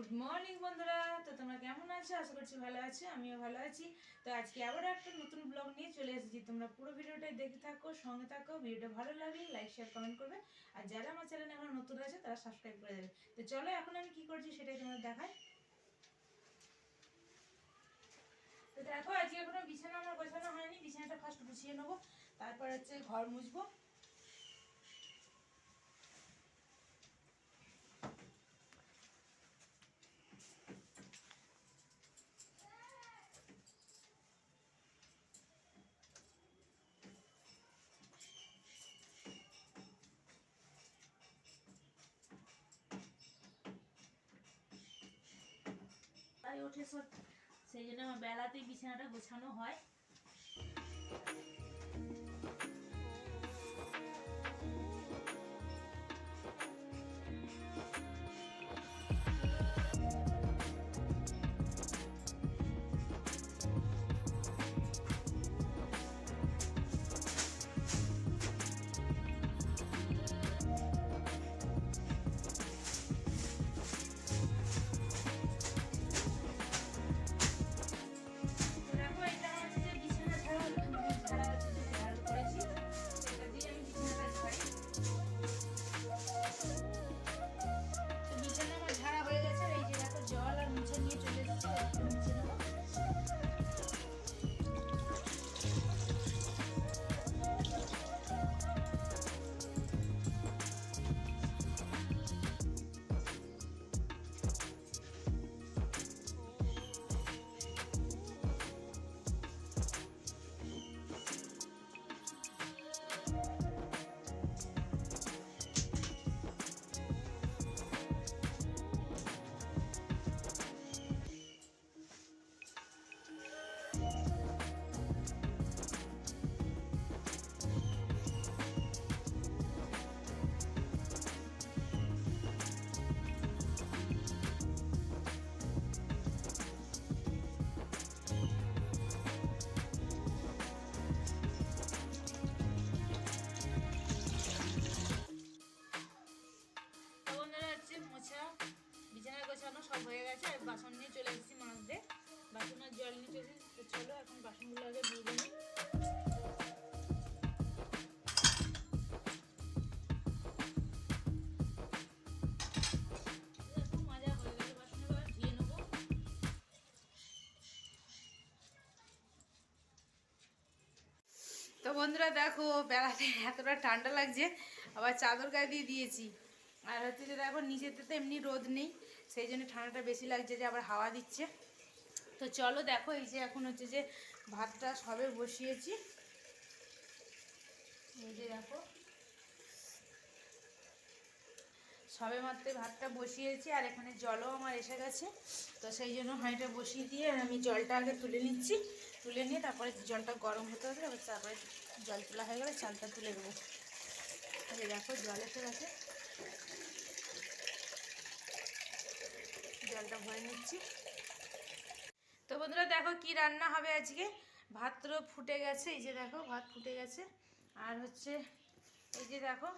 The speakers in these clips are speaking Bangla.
গুড মর্নিং বন্ধুরা। তো তোমরা কেমন আছো? আশা করছি ভালো আছো, আমিও ভালো আছি। তো আজকে আবার একটা নতুন ব্লগ নিয়ে চলে এসেছি। তোমরা পুরো ভিডিওটাই দেখতে থাকো, সঙ্গে থাকো। ভিডিওটা ভালো লাগলে লাইক শেয়ার কমেন্ট করবে, আর যারা আমার চ্যানেলে এখন নতুন আছে তারা সাবস্ক্রাইব করে দেবে। তো চলো এখন আমি কি করছি সেটাই তোমরা দেখাই। তো দেখো আজকে কোনো বিছানা আমার গোছানো হয়নি, বিছানাটা ফার্স্ট গুছিয়ে নেবো, তারপর হচ্ছে ঘর মুছবো। তাই ওঠে সব, সেই জন্য আমার বেলাতেই বিছানাটা গোছানো হয়। বিছানা গোছানো সব হয়ে গেছে, আর বাসন নিয়ে চলে এসেছি মাজতে। বাসনের জল নিয়ে চলে এসেছি। তো চলো এখন বাসনগুলো আগে ধুয়ে নিই। মাজা হয়ে গেলে বাসনগুলো ধুয়ে নেবো। তো বন্ধুরা দেখো, বেড়াতে এতটা ঠান্ডা লাগছে, আবার চাদর গায়ে দিয়ে দিয়েছি। আর হচ্ছে যে দেখো নিচেতে তো এমনি রোদ নেই, সেই জন্য ঠান্ডাটা বেশি লাগছে, যে আবার হাওয়া দিচ্ছে। তো চলো দেখো, এই যে এখন হচ্ছে যে ভাতটা সবে বসিয়েছি। এই যে দেখো সবে মাত্র ভাতটা বসিয়েছি, আর এখানে জলও আমার এসে গেছে। তো সেই জন্য হাঁড়িটা বসিয়ে দিয়ে আমি জলটা আগে তুলে নিচ্ছি। তুলে নিয়ে তারপরে জলটা গরম হতে হবে, আবার তারপরে জল তোলা হয়ে গেলে চালটা তুলে দেবো। এই যে দেখো জল এসে গেছে, জলটা ভরে নিচ্ছি। তো বন্ধুরা দেখো কি রান্না হবে আজকে। ভাত তো ফুটে গেছে, এই যে দেখো ভাত ফুটে গেছে। আর হচ্ছে এই যে দেখো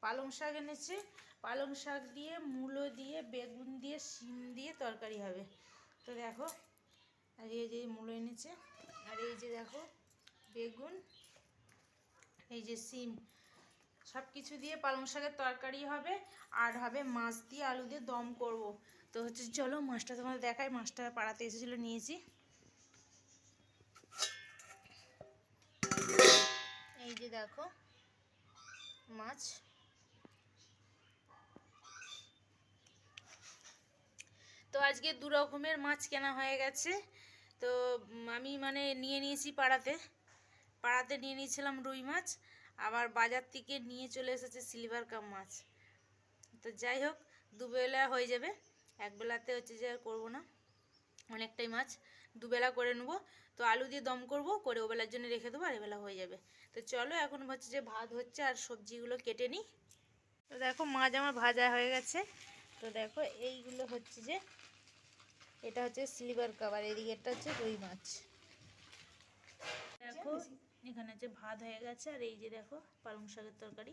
পালং শাক এনেছে, পালং শাক দিয়ে মূলো দিয়ে বেগুন দিয়ে শিম দিয়ে তরকারি হবে। তো দেখো, আর এই যে মূলো এনেছে, আর এই যে দেখো বেগুন, এই যে শিম, সব কিছু দিয়ে পালং শাকের তরকারি হবে। আর হবে মাছ দিয়ে আলু দিয়ে দম করব। তো হচ্ছে চলো মাছটা তোমাদের দেখাই। মাছটা পাড়াতে এসেছিলো, নিয়েছি। এই যে দেখো মাছ। তো আজকে দু রকমের মাছ কেনা হয়ে গেছে। তো আমি মানে নিয়ে নিয়েছি পাড়াতে নিয়ে নিয়েছিলাম রুই মাছ, আবার বাজার থেকে নিয়ে চলে এসেছে সিলভার কাপ মাছ। তো যাই হোক, দুবেলা হয়ে যাবে, একবেলাতে হচ্ছে যে আর করবো না, অনেকটাই মাছ, দুবেলা করে নেবো। তো আলু দিয়ে দম করব, করে ওবেলার জন্য রেখে দেবো, আর এবেলা হয়ে যাবে। তো চলো এখন হচ্ছে যে ভাত হচ্ছে, আর সবজিগুলো কেটে নিই। তো দেখো মাছ আমার ভাজা হয়ে গেছে। তো দেখো এইগুলো হচ্ছে যে, এটা হচ্ছে সিলভার কাপ, আর এদিকেরটা হচ্ছে রুই মাছ। দেখো এখানে হচ্ছে ভাত হয়ে গেছে, আর এই যে দেখো পালং শাকের তরকারি।